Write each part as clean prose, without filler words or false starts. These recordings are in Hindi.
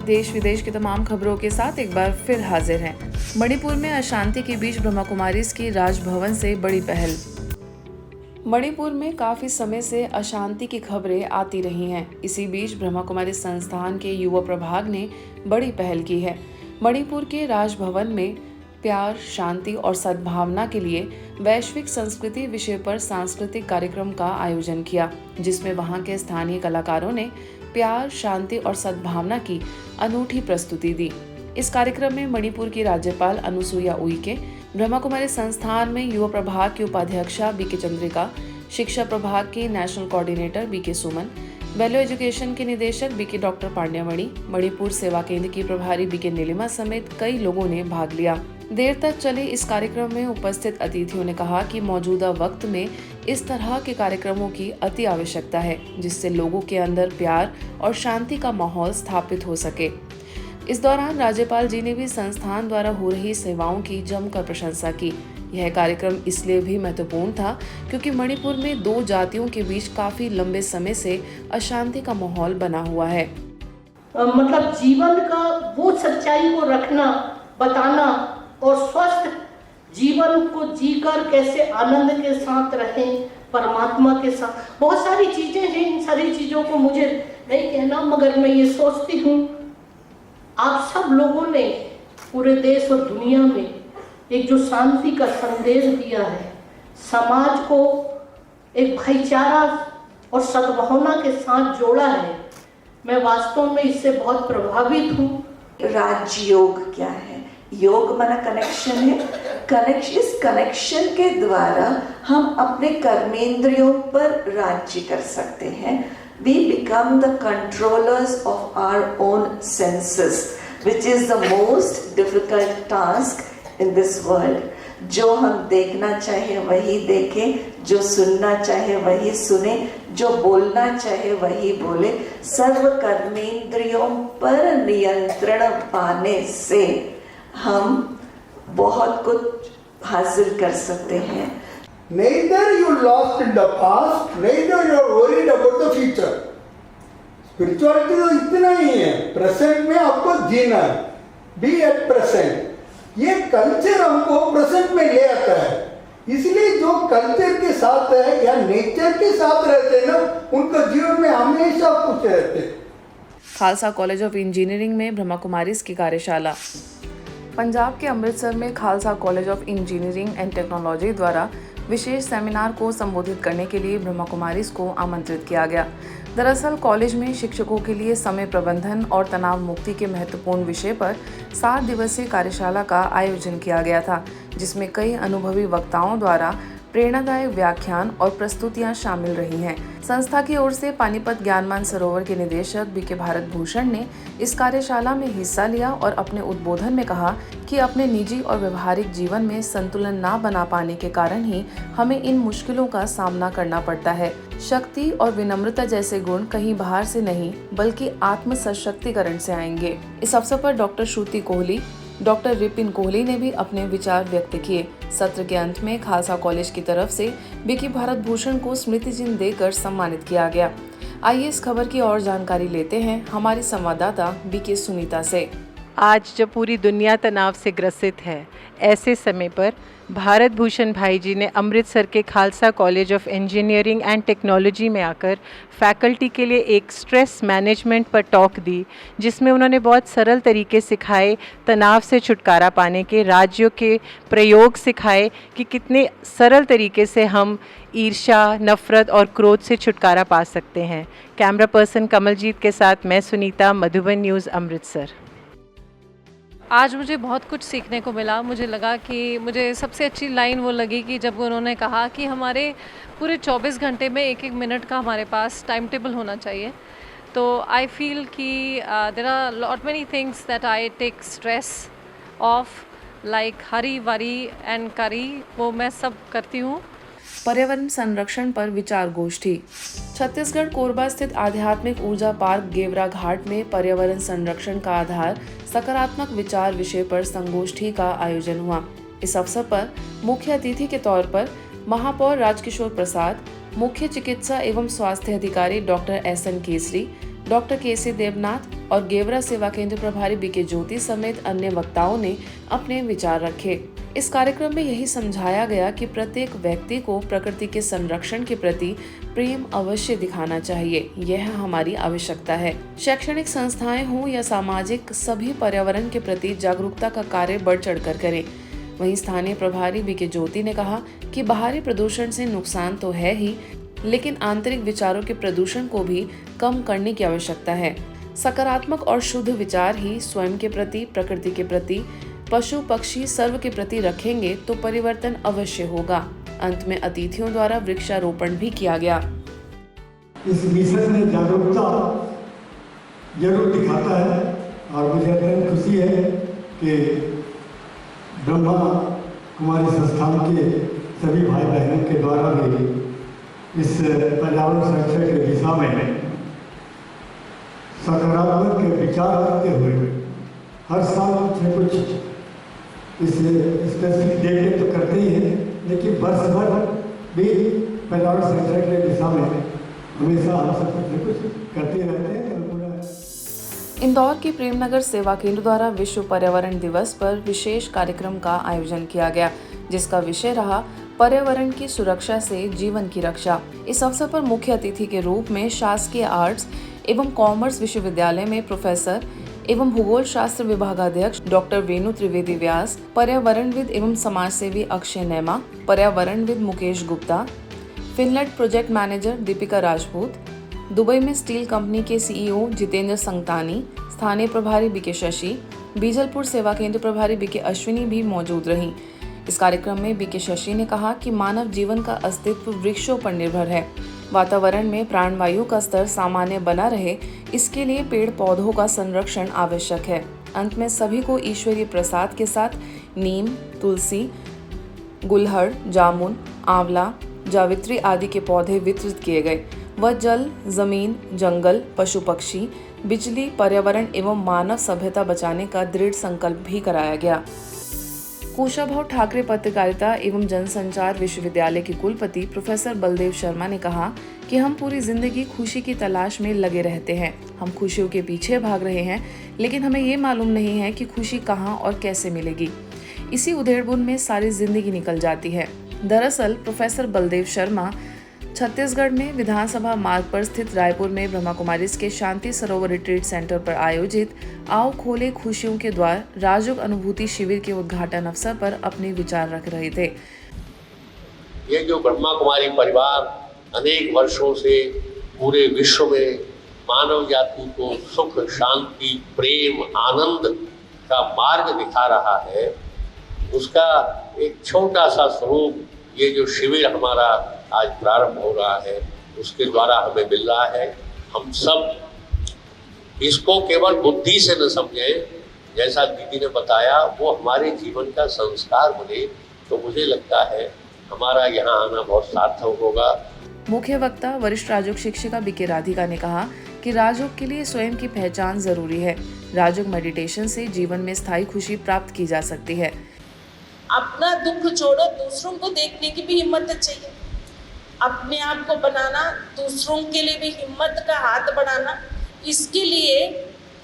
देश विदेश की तमाम खबरों के साथ एक बार फिर हाजिर हैं। मणिपुर में अशांति के बीच ब्रह्मा कुमारीज की राजभवन से बड़ी पहल। मणिपुर में काफी समय से अशांति की खबरें आती रही हैं। इसी बीच ब्रह्मा कुमारी संस्थान के युवा प्रभाग ने बड़ी पहल की है। मणिपुर के राजभवन में प्यार, शांति और सद्भावना के लिए वैश्विक संस्कृति विषय पर सांस्कृतिक कार्यक्रम का आयोजन किया, जिसमें वहां के स्थानीय कलाकारों ने प्यार, शांति और सद्भावना की अनूठी प्रस्तुति दी। इस कार्यक्रम में मणिपुर की राज्यपाल अनुसुईया उइके, ब्रह्मा कुमारी संस्थान में युवा प्रभाग की उपाध्यक्षा बीके चंद्रिका, शिक्षा प्रभाग की नेशनल कोऑर्डिनेटर बीके सुमन, वैल्यू एजुकेशन के निदेशक बीके डॉक्टर पांड्यामणि, मणिपुर सेवा केंद्र की प्रभारी बीके नीलिमा समेत कई लोगों ने भाग लिया। देर तक चले इस कार्यक्रम में उपस्थित अतिथियों ने कहा कि मौजूदा वक्त में इस तरह के कार्यक्रमों की अति आवश्यकता है, जिससे लोगों के अंदर प्यार और शांति का माहौल स्थापित हो सके। इस दौरान राज्यपाल जी ने भी संस्थान द्वारा हो रही सेवाओं की जमकर प्रशंसा की। यह कार्यक्रम इसलिए भी महत्वपूर्ण था क्योंकि मणिपुर में दो जातियों के बीच काफी लंबे समय से अशांति का माहौल बना हुआ है। मतलब जीवन का वो सच्चाई को रखना, बताना और स्वस्थ जीवन को जीकर कैसे आनंद के साथ रहें, परमात्मा के साथ। बहुत सारी चीजें हैं, इन सारी चीजों को मुझे नहीं कहना, मगर मैं ये सोचती हूँ आप सब लोगों ने पूरे देश और दुनिया में एक जो शांति का संदेश दिया है, समाज को एक भाईचारा और सद्भावना के साथ जोड़ा है, मैं वास्तव में इससे बहुत प्रभावित हूँ। राजयोग क्या है? योग माना कनेक्शन है। इस कनेक्शन के द्वारा हम अपने कर्मेंद्रियों पर राज्य कर सकते हैं। We become the controllers of our own senses, which is the most difficult task in this world. जो हम देखना चाहे वही देखें, जो सुनना चाहे वही सुने, जो बोलना चाहे वही बोले। सर्व कर्मेंद्रियों पर नियंत्रण पाने से हम बहुत कुछ हासिल कर सकते हैं। Neither you lost in the past, neither you are worried about the future. Spirituality तो इतना ही है, प्रेजेंट में आपको जीना है, बी एट प्रेजेंट। ये कल्चर हमको प्रेजेंट में ले आता है, इसलिए जो कल्चर के साथ है या नेचर के साथ रहते हैं ना, उनका जीवन में हमेशा खुश रहते हैं। खालसा कॉलेज ऑफ इंजीनियरिंग में ब्रह्मा कुमारीज की कार्यशाला। पंजाब के अमृतसर में Khalsa college of engineering and technology द्वारा विशेष सेमिनार को संबोधित करने के लिए ब्रह्मा कुमारीज को आमंत्रित किया गया। दरअसल कॉलेज में शिक्षकों के लिए समय प्रबंधन और तनाव मुक्ति के महत्वपूर्ण विषय पर 7 दिवसीय कार्यशाला का आयोजन किया गया था, जिसमें कई अनुभवी वक्ताओं द्वारा प्रेरणादायक व्याख्यान और प्रस्तुतियां शामिल रही हैं। संस्था की ओर से पानीपत ज्ञानमान सरोवर के निदेशक बीके भारत भूषण ने इस कार्यशाला में हिस्सा लिया और अपने उद्बोधन में कहा कि अपने निजी और व्यवहारिक जीवन में संतुलन ना बना पाने के कारण ही हमें इन मुश्किलों का सामना करना पड़ता है। शक्ति और विनम्रता जैसे गुण कहीं बाहर से नहीं बल्कि आत्म सशक्तिकरण से आएंगे। इस अवसर पर डॉक्टर श्रुति कोहली, डॉक्टर रिपिन कोहली ने भी अपने विचार व्यक्त किए। सत्र के अंत में खालसा कॉलेज की तरफ से बीके भारत भूषण को स्मृति चिन्ह देकर सम्मानित किया गया। आइए इस खबर की और जानकारी लेते हैं हमारी संवाददाता बीके सुनीता से। आज जब पूरी दुनिया तनाव से ग्रसित है, ऐसे समय पर भारत भूषण भाई जी ने अमृतसर के Khalsa college of engineering and technology में आकर फैकल्टी के लिए एक स्ट्रेस मैनेजमेंट पर टॉक दी, जिसमें उन्होंने बहुत सरल तरीके सिखाए, तनाव से छुटकारा पाने के राज्यों के प्रयोग सिखाए कि कितने सरल तरीके से हम ईर्ष्या, नफरत और क्रोध से छुटकारा पा सकते हैं। कैमरा पर्सन कमलजीत के साथ मैं सुनीता, मधुबन न्यूज़, अमृतसर। आज मुझे बहुत कुछ सीखने को मिला। मुझे लगा कि मुझे सबसे अच्छी लाइन वो लगी कि जब उन्होंने कहा कि हमारे पूरे 24 घंटे में 1-1 मिनट का हमारे पास टाइम टेबल होना चाहिए। तो आई फील कि there are lot many things that I take stress of, like hurry worry and curry, वो मैं सब करती हूँ। पर्यावरण संरक्षण पर विचार गोष्ठी। छत्तीसगढ़ कोरबा स्थित आध्यात्मिक ऊर्जा पार्क गेवरा घाट में पर्यावरण संरक्षण का आधार सकारात्मक विचार विषय पर संगोष्ठी का आयोजन हुआ। इस अवसर पर मुख्य अतिथि के तौर पर महापौर राजकिशोर प्रसाद, मुख्य चिकित्सा एवं स्वास्थ्य अधिकारी डॉक्टर SN केसरी, डॉक्टर केसी देवनाथ और गेवरा सेवा केंद्र प्रभारी बीके ज्योति समेत अन्य वक्ताओं ने अपने विचार रखे। इस कार्यक्रम में यही समझाया गया कि प्रत्येक व्यक्ति को प्रकृति के संरक्षण के प्रति प्रेम अवश्य दिखाना चाहिए, यह हमारी आवश्यकता है। शैक्षणिक संस्थाएं हों या सामाजिक, सभी पर्यावरण के प्रति जागरूकता का कार्य बढ़ चढ़कर करें। वहीं स्थानीय प्रभारी बीके ज्योति ने कहा कि बाहरी प्रदूषण से नुकसान तो है ही, लेकिन आंतरिक विचारों के प्रदूषण को भी कम करने की आवश्यकता है। सकारात्मक और शुद्ध विचार ही स्वयं के प्रति, प्रकृति के प्रति, पशु पक्षी सर्व के प्रति रखेंगे तो परिवर्तन अवश्य होगा। अंत में अतिथियों द्वारा वृक्षारोपण भी किया गया। इस मिशन में जागरूकता जरूर दिखाता है और मुझे अत्यंत खुशी है कि ब्रह्मा कुमारी संस्थान के सभी भाई बहनों के द्वारा भी इस पर्यावरण संरक्षण की दिशा में सकारात्मक विचार रखते हुए हर साल कुछ न कुछ इस स्पेसिफिक डेट तो करते ही हैं, लेकिन वर्ष भर भी पर्यावरण संरक्षण की दिशा में हमेशा हम सब कुछ न कुछ करते रहते हैं। इंदौर के प्रेमनगर सेवा केंद्र द्वारा विश्व पर्यावरण दिवस पर विशेष कार्यक्रम का आयोजन किया गया, जिसका विषय रहा पर्यावरण की सुरक्षा से जीवन की रक्षा। इस अवसर पर मुख्य अतिथि के रूप में शासकीय आर्ट्स एवं कॉमर्स विश्वविद्यालय में प्रोफेसर एवं भूगोल शास्त्र विभागाध्यक्ष डॉक्टर वेणु त्रिवेदी व्यास, पर्यावरणविद एवं समाजसेवी अक्षय नैमा, पर्यावरणविद Mukesh Gupta, Finland project manager Deepika Rajput, Dubai में स्टील कंपनी के सीईओ जितेंद्र संगतानी, स्थानीय प्रभारी बीके शशि, बीजलपुर सेवा केंद्र प्रभारी बीके अश्विनी भी मौजूद रहीं। इस कार्यक्रम में बीके शशि ने कहा कि मानव जीवन का अस्तित्व वृक्षों पर निर्भर है। वातावरण में प्राणवायु का स्तर सामान्य बना रहे, इसके लिए पेड़ पौधों का संरक्षण आवश्यक है। अंत में सभी को ईश्वरीय प्रसाद के साथ नीम, तुलसी, गुलहड़, जामुन, आंवला, जावित्री आदि के पौधे वितरित किए गए व जल, जमीन, जंगल, पशु पक्षी, बिजली, पर्यावरण एवं मानव सभ्यता बचाने का दृढ़ संकल्प भी कराया गया। कुशाभाऊ ठाकरे पत्रकारिता एवं जनसंचार विश्वविद्यालय के कुलपति प्रोफेसर बलदेव शर्मा ने कहा कि हम पूरी जिंदगी खुशी की तलाश में लगे रहते हैं। हम खुशियों के पीछे भाग रहे हैं, लेकिन हमें ये मालूम नहीं है कि खुशी कहाँ और कैसे मिलेगी। इसी उधेड़बुन में सारी जिंदगी निकल जाती है। दरअसल प्रोफेसर बलदेव शर्मा छत्तीसगढ़ में विधानसभा मार्ग पर स्थित रायपुर में ब्रह्मा कुमारीज के शांति सरोवर रिट्रीट सेंटर पर आयोजित आओ खोले खुशियों के द्वार राजयोग अनुभूति शिविर के उद्घाटन अवसर पर अपने विचार रख रहे थे। ये जो ब्रह्मा कुमारी परिवार अनेक वर्षों से पूरे विश्व में मानव जाति को सुख, शांति, प्रेम, आनंद का मार्ग दिखा रहा है, उसका एक छोटा सा स्वरूप ये जो शिविर हमारा आज प्रारंभ हो रहा है उसके द्वारा हमें मिल रहा है। हम सब इसको केवल बुद्धि से न समझें, जैसा दीदी ने बताया वो हमारे जीवन का संस्कार बने, तो मुझे लगता है हमारा यहाँ आना बहुत सार्थक होगा। मुख्य वक्ता वरिष्ठ राजयोग शिक्षिका बीके राधिका ने कहा कि राजयोग के लिए स्वयं की पहचान जरूरी है। राजयोग मेडिटेशन से जीवन में स्थायी खुशी प्राप्त की जा सकती है। अपना दुख छोड़ो, दूसरों को देखने की भी हिम्मत चाहिए। अपने आप को बनाना, दूसरों के लिए भी हिम्मत का हाथ बढ़ाना, इसके लिए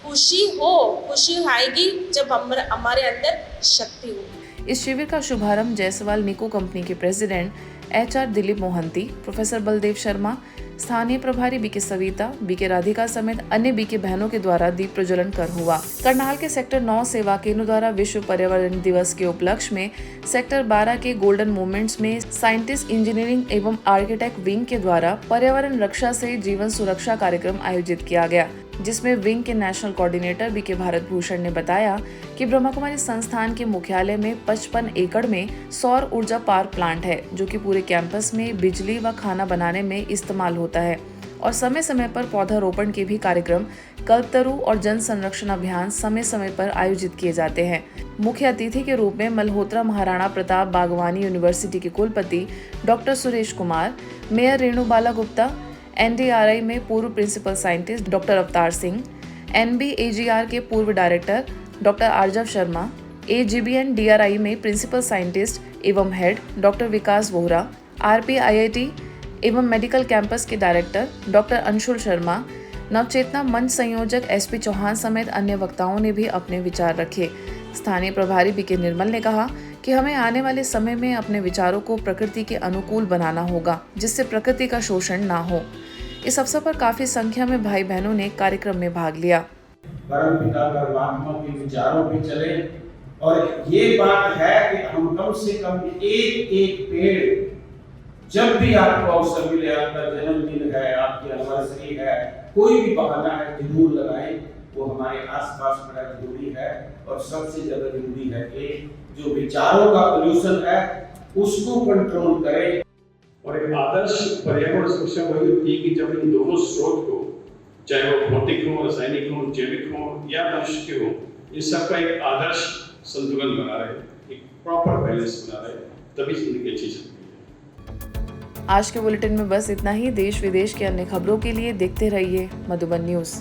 खुशी आएगी जब हमारे अंदर शक्ति होगी। इस शिविर का शुभारंभ जायसवाल निको कंपनी के president HR Dilip Mohanty, professor Baldev Sharma, स्थानीय प्रभारी बीके सविता, बीके राधिका समेत अन्य बीके बहनों के द्वारा दीप प्रज्वलन कर हुआ। करनाल के सेक्टर 9 सेवा केंद्र द्वारा विश्व पर्यावरण दिवस के उपलक्ष्य में सेक्टर 12 के गोल्डन मोमेंट्स में साइंटिस्ट, इंजीनियरिंग एवं आर्किटेक्ट विंग के द्वारा पर्यावरण रक्षा से जीवन सुरक्षा कार्यक्रम आयोजित किया गया, जिसमें विंग के national coordinator BK Bharat Bhushan ने बताया कि ब्रह्मा कुमारी संस्थान के मुख्यालय में 55 एकड़ में सौर ऊर्जा पावर प्लांट है, जो कि पूरे कैंपस में बिजली व खाना बनाने में इस्तेमाल होता है और समय समय पर पौधारोपण के भी कार्यक्रम, कल्पतरु और जन संरक्षण अभियान समय समय पर आयोजित किए जाते हैं। मुख्य अतिथि के रूप में मल्होत्रा महाराणा प्रताप बागवानी यूनिवर्सिटी के कुलपति doctor Suresh Kumar, mayor Renubala Gupta, NDRI में पूर्व principal scientist doctor Avtar Singh, NBAGR के पूर्व director doctor Aarjav Sharma, AGBN DRI में प्रिंसिपल साइंटिस्ट एवं head doctor Vikas Vohra, RPIIT एवं मेडिकल कैंपस के डायरेक्टर डॉक्टर अंशुल शर्मा, नवचेतना मंच संयोजक SP चौहान समेत अन्य वक्ताओं ने भी अपने विचार रखे। स्थानीय प्रभारी BK निर्मल ने कहा कि हमें आने वाले समय में अपने विचारों को प्रकृति के अनुकूल बनाना होगा, जिससे प्रकृति का शोषण ना हो। इस अवसर पर काफी संख्या में भाई बहनों ने कार्यक्रम में भाग लिया। परम पिता परमात्मा के विचारों पे चले और ये बात है कि हम कम से कम एक पेड़, जब भी आपको अवसर मिले, आपका जन्मदिन है, आपकी एनिवर्सरी है, कोई भी बहाना है, जरूर लगाएं। वो हमारे आसपास बड़ा जरूरी है और सबसे ज्यादा जरूरी है कि जो विचारों का पोल्यूशन है उसको कंट्रोल करें। और एक आदर्श पर्यावरण सुरक्षा वही होती है कि जब इन दोनों स्रोत को, चाहे वो भौतिक हो, रासायनिक हो, जैविक हो या मनुष्य के हो, इन सबका एक आदर्श संतुलन बना रहे, एक प्रॉपर बैलेंस बना रहे, तभी जिंदगी अच्छी चलती है। आज के बुलेटिन में बस इतना ही। देश विदेश की अन्य खबरों के लिए देखते रहिए मधुबन न्यूज़।